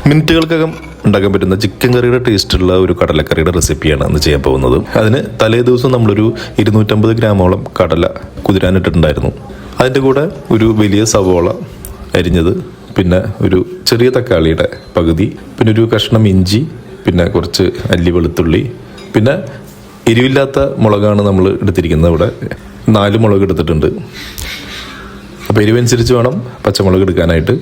മിനിറ്റുകൾക്കകം ഉണ്ടാക്കാൻ പറ്റുന്ന ചിക്കൻ കറിയുടെ ടേസ്റ്റുള്ള ഒരു കടലക്കറിയുടെ റെസിപ്പിയാണ് അന്ന് ചെയ്യാൻ പോകുന്നത്. അതിന് തലേ ദിവസം നമ്മളൊരു 250 ഗ്രാമോളം കടല കുതിരാനിട്ടിട്ടുണ്ടായിരുന്നു. അതിൻ്റെ കൂടെ ഒരു വലിയ സവോള അരിഞ്ഞത്, പിന്നെ ഒരു ചെറിയ തക്കാളിയുടെ പകുതി, പിന്നെ ഒരു കഷ്ണം ഇഞ്ചി, പിന്നെ കുറച്ച് അല്ലി വെളുത്തുള്ളി, പിന്നെ എരിവില്ലാത്ത മുളകാണ് നമ്മൾ എടുത്തിരിക്കുന്നത്. ഇവിടെ 4 മുളക് എടുത്തിട്ടുണ്ട്. അപ്പോൾ എരിവനുസരിച്ച് വേണം പച്ചമുളക് എടുക്കാനായിട്ട്.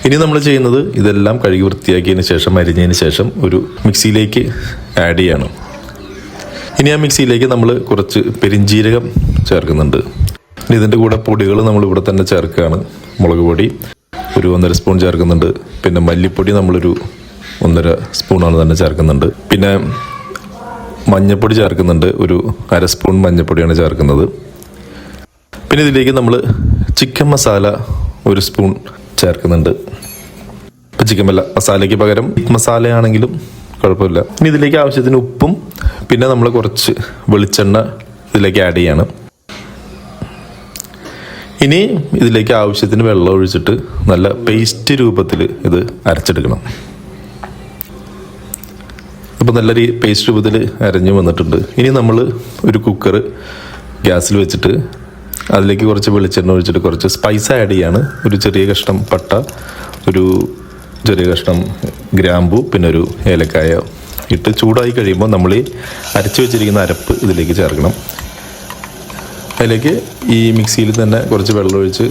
ഇനി നമ്മൾ ചെയ്യുന്നത് ഇതെല്ലാം കഴുകി വൃത്തിയാക്കിയതിന് ശേഷം അരിഞ്ഞതിന് ശേഷം ഒരു മിക്സിയിലേക്ക് ആഡ് ചെയ്യണം. ഇനി ആ മിക്സിയിലേക്ക് നമ്മൾ കുറച്ച് പെരിഞ്ജീരകം ചേർക്കുന്നുണ്ട്. ഇനി ഇതിൻ്റെ കൂടെ പൊടികൾ നമ്മൾ ഇവിടെ തന്നെ ചേർക്കുകയാണ്. മുളക് പൊടി ഒരു 1.5 സ്പൂൺ ചേർക്കുന്നുണ്ട്. പിന്നെ മല്ലിപ്പൊടി നമ്മളൊരു 1.5 സ്പൂണാണ് തന്നെ ചേർക്കുന്നുണ്ട്. പിന്നെ മഞ്ഞൾപ്പൊടി ചേർക്കുന്നുണ്ട്. ഒരു 1/2 സ്പൂൺ മഞ്ഞൾപ്പൊടിയാണ് ചേർക്കുന്നത്. പിന്നെ ഇതിലേക്ക് നമ്മൾ ചിക്കൻ മസാല 1 സ്പൂൺ ചേർക്കുന്നുണ്ട്. ഇപ്പം ചിക്കൻ മസാലയ്ക്ക് പകരം മസാലയാണെങ്കിലും കുഴപ്പമില്ല. ഇനി ഇതിലേക്ക് ആവശ്യത്തിന് ഉപ്പും പിന്നെ നമ്മൾ കുറച്ച് വെളിച്ചെണ്ണ ഇതിലേക്ക് ആഡ് ചെയ്യണം. ഇനി ഇതിലേക്ക് ആവശ്യത്തിന് വെള്ളം ഒഴിച്ചിട്ട് നല്ല പേസ്റ്റ് രൂപത്തിൽ ഇത് അരച്ചെടുക്കണം. അപ്പോൾ നല്ല പേസ്റ്റ് രൂപത്തിൽ അരഞ്ഞു വന്നിട്ടുണ്ട്. ഇനി നമ്മൾ ഒരു കുക്കർ ഗ്യാസിൽ വെച്ചിട്ട് അതിലേക്ക് കുറച്ച് വെളിച്ചെണ്ണ ഒഴിച്ചിട്ട് കുറച്ച് സ്പൈസ് ആഡ് ചെയ്യാണ്. ഒരു ചെറിയ കഷ്ണം പട്ട, ഒരു ചെറിയ കഷ്ണം ഗ്രാമ്പു, പിന്നെ ഒരു ഏലക്കായ ഇട്ട് ചൂടായി കഴിയുമ്പോൾ നമ്മൾ ഈ അരച്ചു വെച്ചിരിക്കുന്ന അരപ്പ് ഇതിലേക്ക് ചേർക്കണം. അതിലേക്ക് ഈ മിക്സിയിൽ തന്നെ കുറച്ച് വെള്ളം ഒഴിച്ച്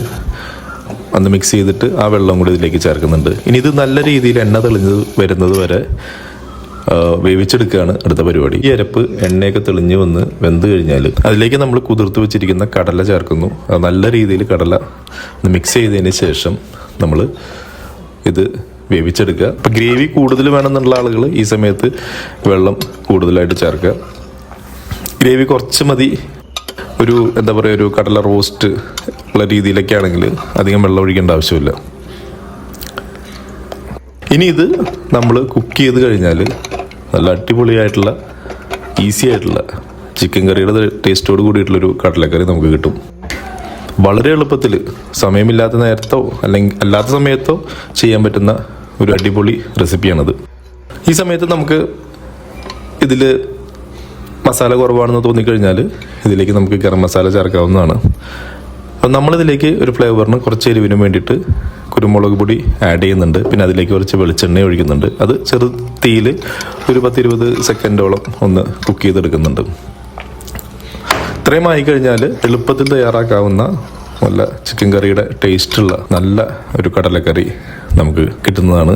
അന്ന് മിക്സ് ചെയ്തിട്ട് ആ വെള്ളം കൂടി ഇതിലേക്ക് ചേർക്കുന്നുണ്ട്. ഇനി ഇത് നല്ല രീതിയിൽ എണ്ണ തെളിഞ്ഞ് വരുന്നത് വരെ വേവിച്ചെടുക്കുകയാണ് അടുത്ത പരിപാടി. ഈ അരപ്പ് എണ്ണയൊക്കെ തെളിഞ്ഞ് വന്ന് വെന്ത് കഴിഞ്ഞാൽ അതിലേക്ക് നമ്മൾ കുതിർത്ത് വെച്ചിരിക്കുന്ന കടല ചേർക്കുന്നു. അത് നല്ല രീതിയിൽ കടല മിക്സ് ചെയ്തതിന് ശേഷം നമ്മൾ ഇത് വേവിച്ചെടുക്കുക. അപ്പം ഗ്രേവി കൂടുതൽ വേണമെന്നുള്ള ആളുകൾ ഈ സമയത്ത് വെള്ളം കൂടുതലായിട്ട് ചേർക്കുക. ഗ്രേവി കുറച്ച് മതി. ഒരു എന്താ പറയുക, ഒരു കടല റോസ്റ്റ് ഉള്ള രീതിയിലൊക്കെ ആണെങ്കിൽ അധികം വെള്ളം ഒഴിക്കേണ്ട ആവശ്യമില്ല. ഇനി ഇത് നമ്മൾ കുക്ക് ചെയ്ത് കഴിഞ്ഞാൽ നല്ല അടിപൊളിയായിട്ടുള്ള ഈസി ആയിട്ടുള്ള ചിക്കൻ കറിയുടെ ടേസ്റ്റോട് കൂടിയിട്ടുള്ളൊരു കടലക്കറി നമുക്ക് കിട്ടും. വളരെ എളുപ്പത്തിൽ സമയമില്ലാത്ത നേരത്തോ അല്ലെങ്കിൽ അല്ലാത്ത സമയത്തോ ചെയ്യാൻ പറ്റുന്ന ഒരു അടിപൊളി റെസിപ്പിയാണത്. ഈ സമയത്ത് നമുക്ക് ഇതിൽ മസാല കുറവാണെന്ന് തോന്നിക്കഴിഞ്ഞാൽ ഇതിലേക്ക് നമുക്ക് ഗരം മസാല ചേർക്കാവുന്നതാണ്. അപ്പം നമ്മളിതിലേക്ക് ഒരു ഫ്ലേവറിന് കുറച്ച് എരിവിനും വേണ്ടിയിട്ട് കുരുമുളക് പൊടി ആഡ് ചെയ്യുന്നുണ്ട്. പിന്നെ അതിലേക്ക് കുറച്ച് വെളിച്ചെണ്ണ ഒഴിക്കുന്നുണ്ട്. അത് ചെറു തീയിൽ ഒരു 10-20 സെക്കൻഡോളം ഒന്ന് കുക്ക് ചെയ്തെടുക്കുന്നുണ്ട്. ഇത്രയും ആയിക്കഴിഞ്ഞാൽ എളുപ്പത്തിൽ തയ്യാറാക്കാവുന്ന നല്ല ചിക്കൻ കറിയുടെ ടേസ്റ്റുള്ള നല്ല ഒരു കടലക്കറി നമുക്ക് കിട്ടുന്നതാണ്.